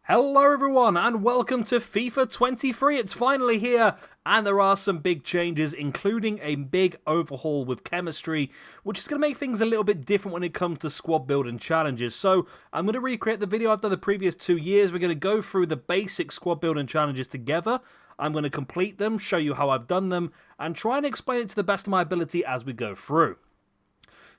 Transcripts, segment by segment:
Hello everyone and welcome to FIFA 23. It's finally here and there are some big changes, including a big overhaul with chemistry, which is going to make things a little bit different when it comes to squad building challenges. So I'm going to recreate the video I've done the previous 2 years. We're going to go through the basic squad building challenges together. I'm going to complete them, show you how I've done them, and try and explain it to the best of my ability as we go through.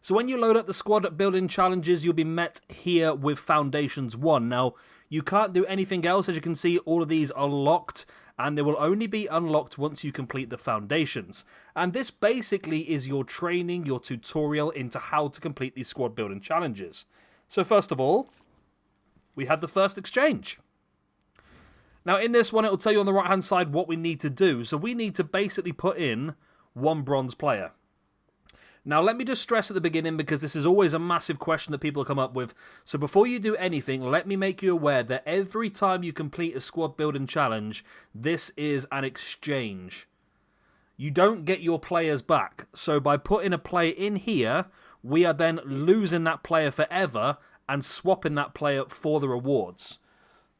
So when you load up the squad building challenges, you'll be met here with Foundations 1. Now, you can't do anything else. As you can see, all of these are locked, and they will only be unlocked once you complete the foundations. And this basically is your training, your tutorial into how to complete these squad building challenges. So first of all, we have the first exchange. Now in this one, it will tell you on the right hand side what we need to do. So we need to basically put in one bronze player. Now, let me just stress at the beginning, because this is always a massive question that people come up with. So before you do anything, let me make you aware that every time you complete a squad building challenge, this is an exchange. You don't get your players back. So by putting a player in here, we are then losing that player forever and swapping that player for the rewards.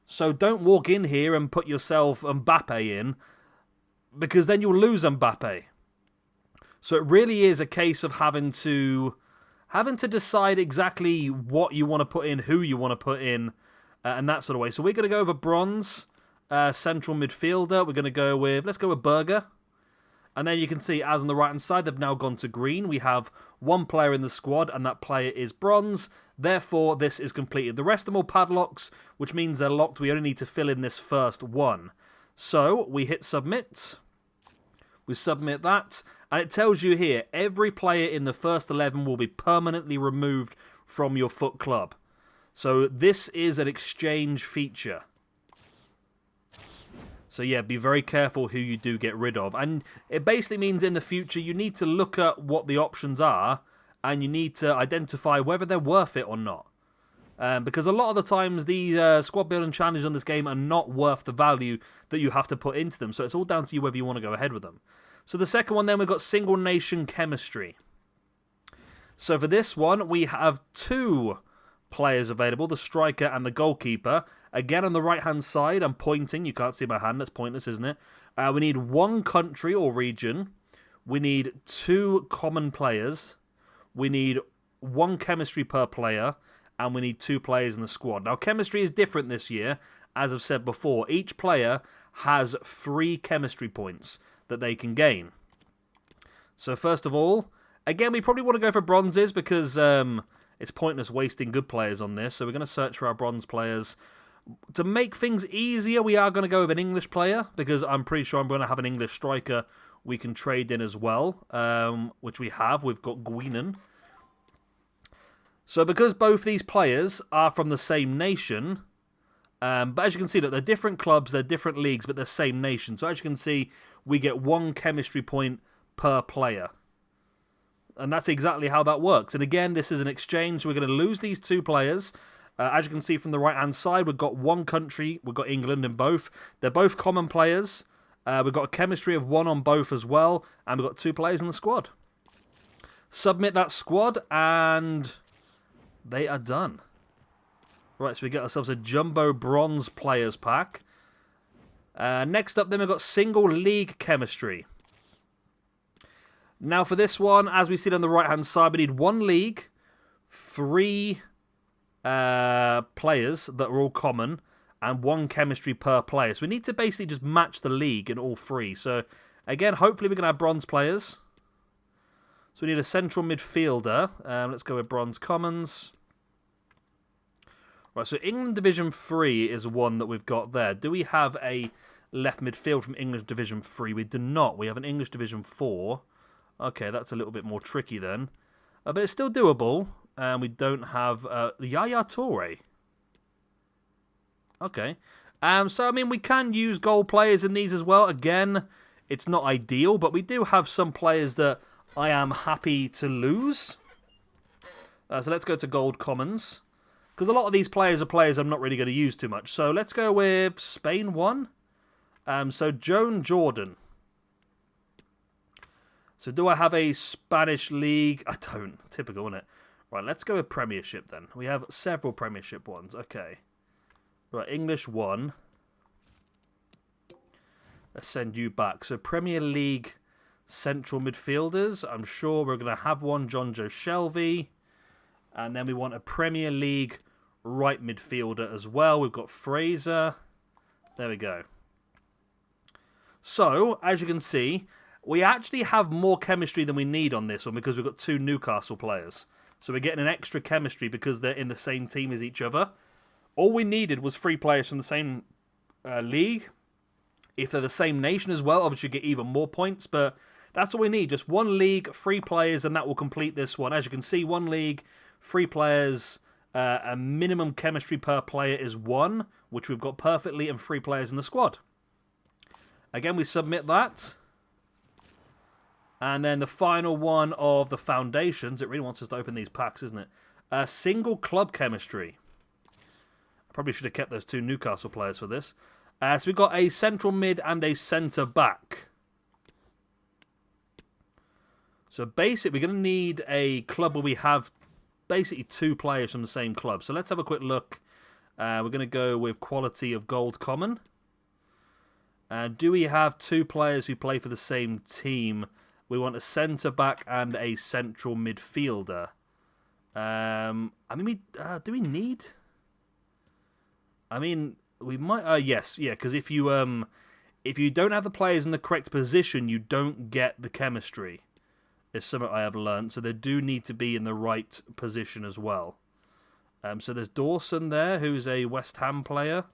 So don't walk in here and put yourself Mbappe in, because then you'll lose Mbappe. So it really is a case of having to decide exactly what you want to put in, who you want to put in, and that sort of way. So we're going to go over bronze, central midfielder. We're going to go with, let's go with Berger. And then you can see, as on the right-hand side, they've now gone to green. We have one player in the squad, and that player is bronze. Therefore, this is completed. The rest of them all padlocks, which means they're locked. We only need to fill in this first one. So we hit submit. We submit that, and it tells you here, every player in the first 11 will be permanently removed from your FUT club. So this is an exchange feature. So yeah, be very careful who you do get rid of. And it basically means in the future, you need to look at what the options are, and you need to identify whether they're worth it or not. Because a lot of the times, these squad building challenges on this game are not worth the value that you have to put into them. So it's all down to you whether you want to go ahead with them. So the second one then, we've got single nation chemistry. So for this one, we have two players available, the striker and the goalkeeper. Again, on the right-hand side, I'm pointing. You can't see my hand. That's pointless, isn't it? We need one country or region. We need two common players. We need one chemistry per player. And we need two players in the squad. Now, chemistry is different this year. As I've said before, each player has 3 chemistry points that they can gain. So first of all, again, we probably want to go for bronzes, because it's pointless wasting good players on this. So we're going to search for our bronze players. To make things easier, we are going to go with an English player, because I'm pretty sure I'm going to have an English striker we can trade in as well, which we have. We've got Guinan. So because both these players are from the same nation, but as you can see, look, they're different clubs, they're different leagues, but they're same nation. So as you can see, we get 1 chemistry point per player. And that's exactly how that works. And again, this is an exchange. We're going to lose these 2 players. As you can see from the right-hand side, we've got one country. We've got England in both. They're both common players. We've got a chemistry of 1 on both as well. And we've got 2 players in the squad. Submit that squad, and they are done. Right, so we get ourselves a Jumbo Bronze Players Pack. Next up, then, we've got Single League Chemistry. Now, for this one, as we see on the right-hand side, we need 1 league, 3 players that are all common, and 1 chemistry per player. So we need to basically just match the league in all 3. So, again, hopefully we're going to have bronze players. So we need a central midfielder. Let's go with bronze commons. Right, so England Division 3 is one that we've got there. Do we have a left midfield from English Division 3? We do not. We have an English Division 4. Okay, that's a little bit more tricky then. But it's still doable. And we don't have the Yaya Toure. Okay. So, I mean, we can use goal players in these as well. Again, it's not ideal, but we do have some players that I am happy to lose. So let's go to gold commons. Because a lot of these players are players I'm not really going to use too much. So let's go with Spain 1. So Joan Jordan. So do I have a Spanish league? I don't. Typical, isn't it? Right, let's go with Premiership then. We have several Premiership ones. Okay. Right, English 1. Let's send you back. So Premier League central midfielders. I'm sure we're going to have one, John Joe Shelvey. And then we want a Premier League right midfielder as well. We've got Fraser. There we go. So, as you can see, we actually have more chemistry than we need on this one because we've got 2 Newcastle players. So we're getting an extra chemistry because they're in the same team as each other. All we needed was 3 players from the same league. If they're the same nation as well, obviously you get even more points, but that's all we need. Just 1 league, 3 players, and that will complete this one. As you can see, 1 league, 3 players, a minimum chemistry per player is 1, which we've got perfectly, and 3 players in the squad. Again, we submit that. And then the final one of the foundations. It really wants us to open these packs, isn't it? Single club chemistry. I probably should have kept those 2 Newcastle players for this. So we've got a central mid and a centre back. So basically, we're going to need a club where we have basically 2 players from the same club. So let's have a quick look. We're going to go with quality of gold common. Do we have 2 players who play for the same team? We want a centre back and a central midfielder. I mean, do we need? I mean, we might. Yes, yeah. Because if you don't have the players in the correct position, you don't get the chemistry. It's something I have learned. So they do need to be in the right position as well. So there's Dawson there, who's a West Ham player.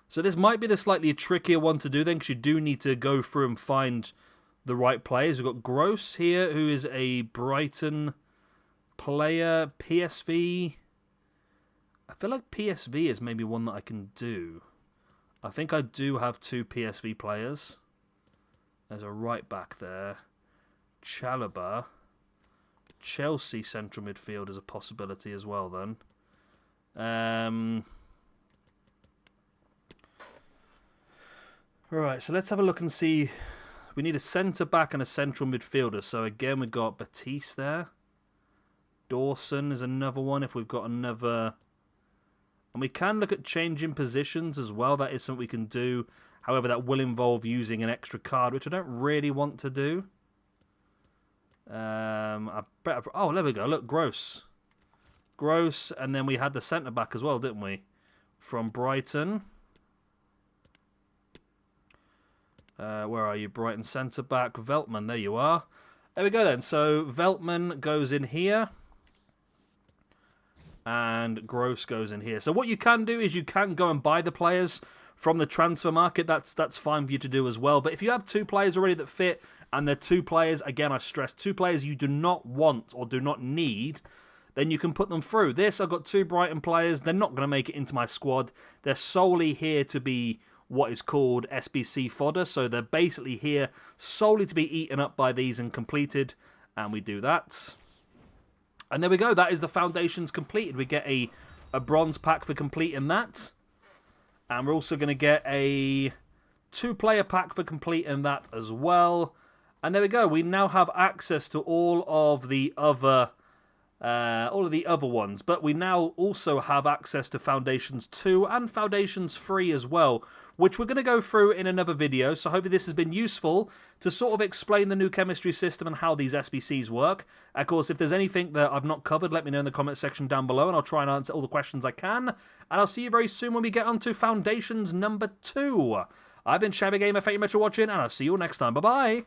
So this might be the slightly trickier one to do then, because you do need to go through and find the right players. We've got Gross here, who is a Brighton player. PSV. I feel like PSV is maybe one that I can do. I think I do have 2 PSV players. There's a right back there. Chalobah. Chelsea central midfield is a possibility as well then. Right, so let's have a look and see. We need a centre-back and a central midfielder. So again, we've got Batiste there. Dawson is another one if we've got another. And we can look at changing positions as well. That is something we can do. However, that will involve using an extra card, which I don't really want to do. Oh, there we go. Look, Gross. Gross, and then we had the centre-back as well, didn't we? From Brighton. Where are you? Brighton centre-back. Veltman, there you are. There we go then. So Veltman goes in here. And Gross goes in here. So what you can do is you can go and buy the players from the transfer market. That's fine for you to do as well. But if you have 2 players already that fit, and they're 2 players, again, I stress, 2 players you do not want or do not need, then you can put them through. This, I've got 2 Brighton players. They're not going to make it into my squad. They're solely here to be what is called SBC fodder. So they're basically here solely to be eaten up by these and completed. And we do that. And there we go. That is the foundations completed. We get a bronze pack for completing that. And we're also going to get a 2-player pack for completing that as well. And there we go. We now have access to all of the other ones. But we now also have access to Foundations 2 and Foundations 3 as well, which we're going to go through in another video. So hopefully this has been useful to sort of explain the new chemistry system and how these SBCs work. Of course, if there's anything that I've not covered, let me know in the comment section down below, and I'll try and answer all the questions I can. And I'll see you very soon when we get on to Foundations number 2. I've been Shabby Gamer. Thank you much for watching, and I'll see you all next time. Bye-bye.